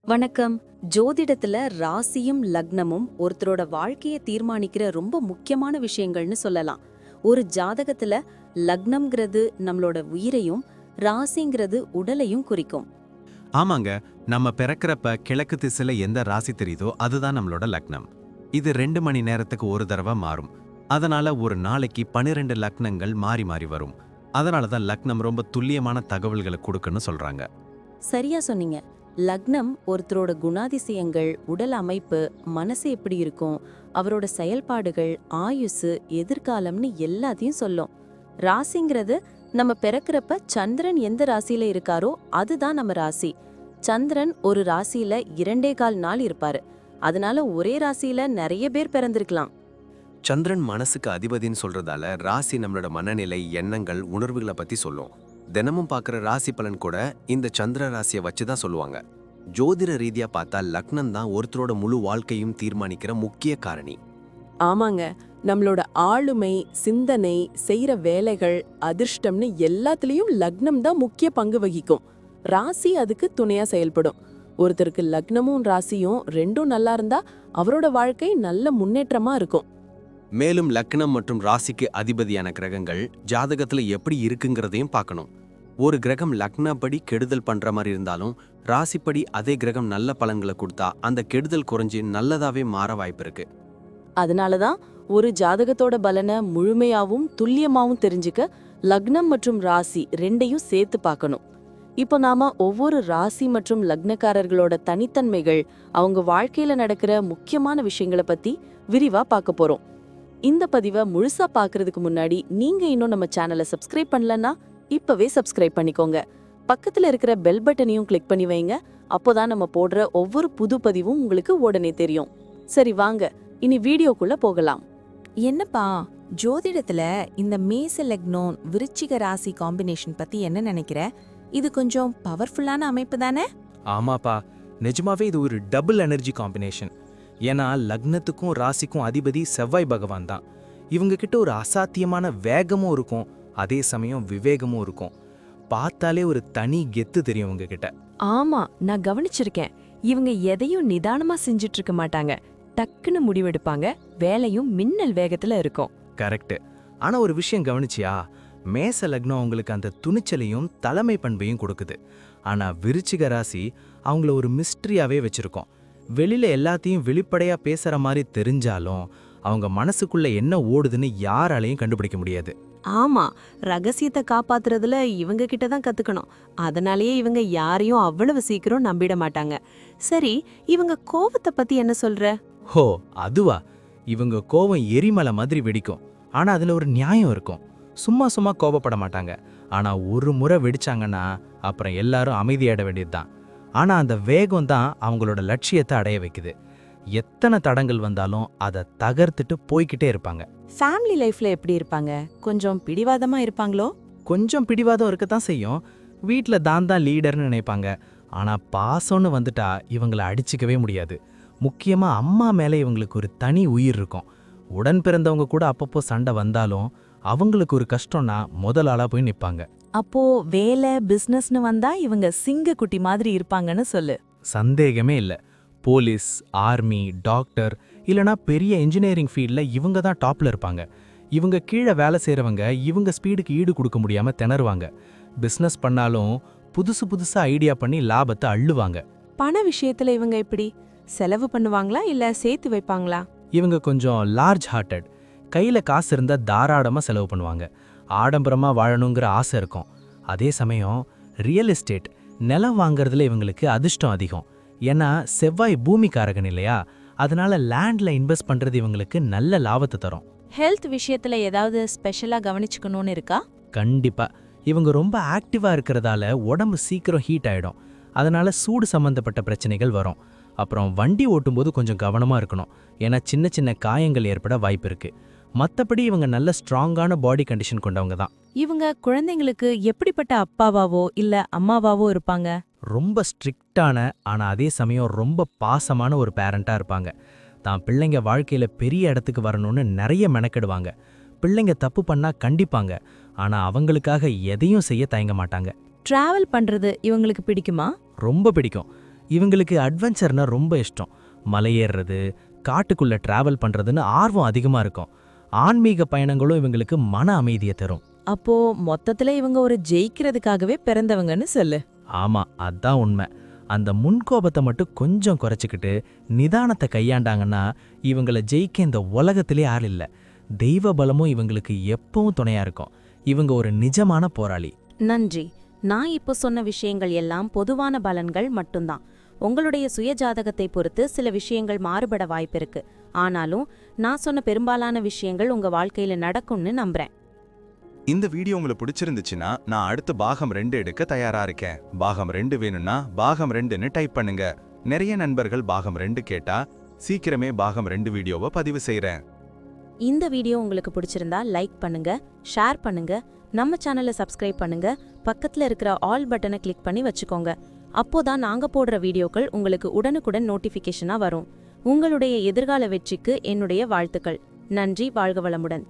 வணக்கம். ஜோதிடத்துல ராசியும் லக்னமும் ஒருத்தரோட வாழ்க்கைய தீர்மானிக்கிற ரொம்ப முக்கியமான விஷயங்கள்னு சொல்லலாம். ஒரு ஜாதகத்துல லக்னம்ங்கிறது நம்மளோட உயிரையும், ராசிங்கிறது உடலையும் குறிக்கும். ஆமாங்க. நம்ம பிறக்கிறப்ப கிழக்கு திசையில எந்த ராசி தெரியுதோ அதுதான் நம்மளோட லக்னம். இது 2 மணி நேரத்துக்கு ஒரு தடவை மாறும். அதனால ஒரு நாளைக்கு 12 லக்னங்கள் மாறி மாறி வரும். அதனால தான் லக்னம் ரொம்ப துல்லியமான தகவல்களை கொடுக்குன்னு சொல்றாங்க. சரியா சொன்னீங்க. லக்னம் ஒருத்தரோட குணாதிசயங்கள், உடல் அமைப்பு, மனசு எப்படி இருக்கும், அவரோட செயல்பாடுகள், ஆயுசு, எதிர்காலம்னு எல்லாத்தையும் சொல்லும். ராசிங்கிறது நம்ம பிறக்கிறப்ப சந்திரன் எந்த ராசியில இருக்காரோ அதுதான் நம்ம ராசி. சந்திரன் ஒரு ராசியில 2.25 நாள் இருப்பாரு. அதனால ஒரே ராசியில நிறைய பேர் பிறந்திருக்கலாம். சந்திரன் மனசுக்கு அதிபதின்னு சொல்றதால ராசி நம்மளோட மனநிலை, எண்ணங்கள், உணர்வுகளை பத்தி சொல்லும். தினமும் பார்க்குற ராசி பலன் கூட இந்த சந்திர ராசியை வச்சு தான் சொல்லுவாங்க. ஜோதிட ரீதியா பார்த்தா லக்னம் தான் ஒருத்தரோட முழு வாழ்க்கையும் தீர்மானிக்கிற முக்கிய காரணி. ஆமாங்க, நம்மளோட ஆளுமை, சிந்தனை, செய்யற வேலைகள், அதிர்ஷ்டம்னு எல்லாத்துலயும் லக்னம் தான் முக்கிய பங்கு வகிக்கும். ராசி அதுக்கு துணையா செயல்படும். ஒருத்தருக்கு லக்னமும் ராசியும் ரெண்டும் நல்லா இருந்தா அவரோட வாழ்க்கை நல்ல முன்னேற்றமா இருக்கும். மேலும் லக்னம் மற்றும் ராசிக்கு அதிபதியான கிரகங்கள் ஜாதகத்துல எப்படி இருக்குங்கிறதையும் பார்க்கணும். ஒரு கிரகம் லக்னப்படி கெடுதல் பண்ற மாதிரி இருந்தாலும் ராசிப்படி அதே கிரகம் நல்ல பலன்களை கொடுத்தா அந்த கெடுதல் குறைஞ்சி நல்லதாவே மாற வாய்ப்பு இருக்கு. அதனாலதான் ஒரு ஜாதகத்தோட பலனை முழுமையாவும் துல்லியமாவும் தெரிஞ்சுக்க லக்னம் மற்றும் ராசி ரெண்டையும் சேர்த்து பார்க்கணும். இப்போ நாம ஒவ்வொரு ராசி மற்றும் லக்னக்காரர்களோட தனித்தன்மைகள், அவங்க வாழ்க்கையில நடக்கிற முக்கியமான விஷயங்களை பத்தி விரிவா பார்க்க போறோம். இந்த பதிவை முழுசா பார்க்கறதுக்கு முன்னாடி நீங்க இன்னும் நம்ம சேனலை சப்ஸ்கிரைப் பண்ணலன்னா இப்பவே சப்ஸ்கிரைப் பண்ணிக்கோங்க. பக்கத்துல இருக்கிற பெல் பட்டனையும் கிளிக் பண்ணி வைங்க. அப்போதான் நம்ம போடுற ஒவ்வொரு புது பதிவும் உங்களுக்கு உடனே தெரியும். சரி வாங்க, இனி வீடியோக்குள்ள போகலாம். என்னப்பா ஜோதிடத்துல இந்த மேச லக்னம் விருச்சிக ராசி காம்பினேஷன் பத்தி என்ன நினைக்கிற? இது கொஞ்சம் பவர்ஃபுல்லான அமைப்பு தானே? ஆமாப்பா, நிஜமாவே இது ஒரு டபுள் எனர்ஜி காம்பினேஷன். ஏன்னா லக்னத்துக்கும் ராசிக்கும் அதிபதி செவ்வாய் பகவான் தான். இவங்க கிட்ட ஒரு அசாத்தியமான வேகமும் இருக்கும், அதே சமயம் விவேகமும் இருக்கும். பார்த்தாலே ஒரு தனி கெத்து தெரியும் இவங்க கிட்ட. ஆமா, நான் கவனிச்சிருக்கேன். இவங்க எதையும் நிதானமா செஞ்சுட்டு இருக்க மாட்டாங்க. டக்குன்னு முடிவெடுப்பாங்க. வேலையும் மின்னல் வேகத்துல இருக்கும். கரெக்ட். ஆனா ஒரு விஷயம் கவனிச்சியா? மேச லக்னம் அவங்களுக்கு அந்த துணிச்சலையும் தலைமை பண்பையும் கொடுக்குது. ஆனா விருச்சிக ராசி அவங்கள ஒரு மிஸ்ட்ரியாவே வச்சிருக்கோம். வெளியில எல்லாத்தையும் வெளிப்படையா பேசுற மாதிரி தெரிஞ்சாலும் அவங்க மனசுக்குள்ள என்ன ஓடுதுன்னு யாராலையும் கண்டுபிடிக்க முடியாது. ஆமா, ரகசியத்தை காப்பாத்துறதுல இவங்க கிட்ட தான் கத்துக்கணும். அதனாலேயே இவங்க யாரையும் அவ்வளவு சீக்கிரம் நம்பிட மாட்டாங்க. சரி, இவங்க கோவத்தை பத்தி என்ன சொல்ற? ஹோ, அதுவா? இவங்க கோவம் எரிமலை மாதிரி வெடிக்கும். ஆனா அதுல ஒரு நியாயம் இருக்கும். சும்மா சும்மா கோபப்பட மாட்டாங்க. ஆனா ஒரு முறை வெடிச்சாங்கன்னா அப்புறம் எல்லாரும் அமைதியாட வேண்டியதுதான். ஆனா அந்த வேகம் தான் அவங்களோட லட்சியத்தை அடைய வைக்குது. எத்தனை தடங்கள் வந்தாலும் அதை தகர்த்துட்டு போய்கிட்டே இருப்பாங்க. ஃபேமிலி லைஃப்ல எப்படி இருப்பாங்க? கொஞ்சம் பிடிவாதமா இருப்பாங்களோ? கொஞ்சம் பிடிவாதம் இருக்கத்தான் செய்யும். வீட்டில் தான் லீடர்னு நினைப்பாங்க. ஆனா பாசம்னு வந்துட்டா இவங்களை அடிச்சுக்கவே முடியாது. முக்கியமா அம்மா மேலே இவங்களுக்கு ஒரு தனி உயிர் இருக்கும். உடன் பிறந்தவங்க கூட அப்பப்போ சண்டை வந்தாலும் அவங்களுக்கு ஒரு கஷ்டம்னா முதல் ஆளா போய் நிற்பாங்க. அப்போ வேலை பிசினஸ்னு வந்தா இவங்க சிங்க குட்டி மாதிரி இருப்பாங்கன்னு சொல்லு. சந்தேகமே இல்லை. போலீஸ், ஆர்மி, டாக்டர் இல்லனா பெரிய இன்ஜினியரிங் ஃபீல்டில் இவங்க தான் டாப்ல இருப்பாங்க. இவங்க கீழே வேலை செய்கிறவங்க இவங்க ஸ்பீடுக்கு ஈடு கொடுக்க முடியாம திணறுவாங்க. பிஸ்னஸ் பண்ணாலும் புதுசு புதுசா ஐடியா பண்ணி லாபத்தை அள்ளுவாங்க. பண விஷயத்துல இவங்க எப்படி செலவு பண்ணுவாங்களா இல்ல சேர்த்து வைப்பாங்களா? இவங்க கொஞ்சம் லார்ஜ் ஹார்ட்டட். கையில காசு இருந்தா தாராளமா செலவு பண்ணுவாங்க. ஆடம்பரமா வாழணுங்கிற ஆசை இருக்கும். அதே சமயம் ரியல் எஸ்டேட், நிலம் வாங்குறதுல இவங்களுக்கு அதிர்ஷ்டம் அதிகம். ஏன்னா செவ்வாய் பூமிக்காரகன் இல்லையா? அதனால லேண்ட்ல இன்வெஸ்ட் பண்றது இவங்களுக்கு நல்ல லாபத்தை தரும். ஹெல்த் விஷயத்துல ஏதாவது ஸ்பெஷலா கவனிச்சுக்கணும்னு இருக்கா? கண்டிப்பா. இவங்க ரொம்ப ஆக்டிவா இருக்கிறதால உடம்பு சீக்கிரம் ஹீட் ஆயிடும். அதனால சூடு சம்பந்தப்பட்ட பிரச்சனைகள் வரும். அப்புறம் வண்டி ஓட்டும்போது கொஞ்சம் கவனமா இருக்கணும். ஏன்னா சின்ன சின்ன காயங்கள் ஏற்பட வாய்ப்பு இருக்கு. மத்தபடி இவங்க நல்ல ஸ்ட்ராங்கான பாடி கண்டிஷன் கொண்டவங்க தான். இவங்க குழந்தைங்களுக்கு எப்படிப்பட்ட அப்பாவாவோ இல்ல அம்மாவாவோ இருப்பாங்க? ரொம்ப ஸ்ட்ரிக்டான ஆனா அதே சமயம் ரொம்ப பாசமான ஒரு பேரண்டா இருப்பாங்க. தான் பிள்ளைங்க வாழ்க்கையில பெரிய இடத்துக்கு வரணும்னு நிறைய மெனக்கெடுவாங்க. பிள்ளைங்க தப்பு பண்ணா கண்டிப்பாங்க. ஆனா அவங்களுக்காக எதையும் செய்ய தயங்க மாட்டாங்க. டிராவல் பண்றது இவங்களுக்கு பிடிக்குமா? ரொம்ப பிடிக்கும். இவங்களுக்கு அட்வென்ச்சர்னா ரொம்ப இஷ்டம். மலையேறுறது, காட்டுக்குள்ள டிராவல் பண்றதுன்னு ஆர்வம் அதிகமா இருக்கும். ஆன்மீக பயணங்களும் இவங்களுக்கு மன அமைதியை தரும். அப்போ மொத்தத்துல இவங்க ஒரு ஜெயிக்கிறதுக்காகவே பிறந்தவங்கன்னு சொல்லு. ஆமா, அதான் உண்மை. அந்த முன்கோபத்தை மட்டும் கொஞ்சம் குறைச்சிக்கிட்டு நிதானத்தை கையாண்டாங்கன்னா இவங்கள ஜெயிக்க இந்த உலகத்திலே ஆள் இல்ல. தெய்வ பலமும் இவங்களுக்கு எப்பவும் துணையா இருக்கும். இவங்க ஒரு நிஜமான போராளி. நன்றி. நான் இப்போ சொன்ன விஷயங்கள் எல்லாம் பொதுவான பலன்கள் மட்டும்தான். உங்களுடைய சுயஜாதகத்தை பொறுத்து சில விஷயங்கள் மாறுபட வாய்ப்பிருக்கு. ஆனாலும் நான் சொன்ன பெரும்பாலான விஷயங்கள் உங்க வாழ்க்கையில நடக்கும்னு நம்புறேன். இந்த வீடியோ உங்களுக்கு பிடிச்சிருந்துச்சுன்னா நான் அடுத்து பாகம் 2 எடுக்க தயாரா இருக்கேன். பாகம் 2 வேணும்னா பாகம் 2ன்னு டைப் பண்ணுங்க. நிறைய நண்பர்கள் பாகம் 2 கேட்டா சீக்கிரமே பாகம் 2 வீடியோவை பதிவு செய்றேன். இந்த வீடியோ உங்களுக்கு பிடிச்சிருந்தா லைக் பண்ணுங்க, ஷேர் பண்ணுங்க, நம்ம சேனலை சப்ஸ்கிரைப் பண்ணுங்க, பக்கத்துல இருக்கிற ஆல் பட்டனை கிளிக் பண்ணி வச்சுக்கோங்க. அப்போதான் நாங்க போடுற வீடியோக்கள் உங்களுக்கு உடனுக்குடன் நோட்டிஃபிகேஷனா வரும். உங்களுடைய எதிர்கால வெற்றிக்கு என்னுடைய வாழ்த்துக்கள். நன்றி. வாழ்க வளமுடன்.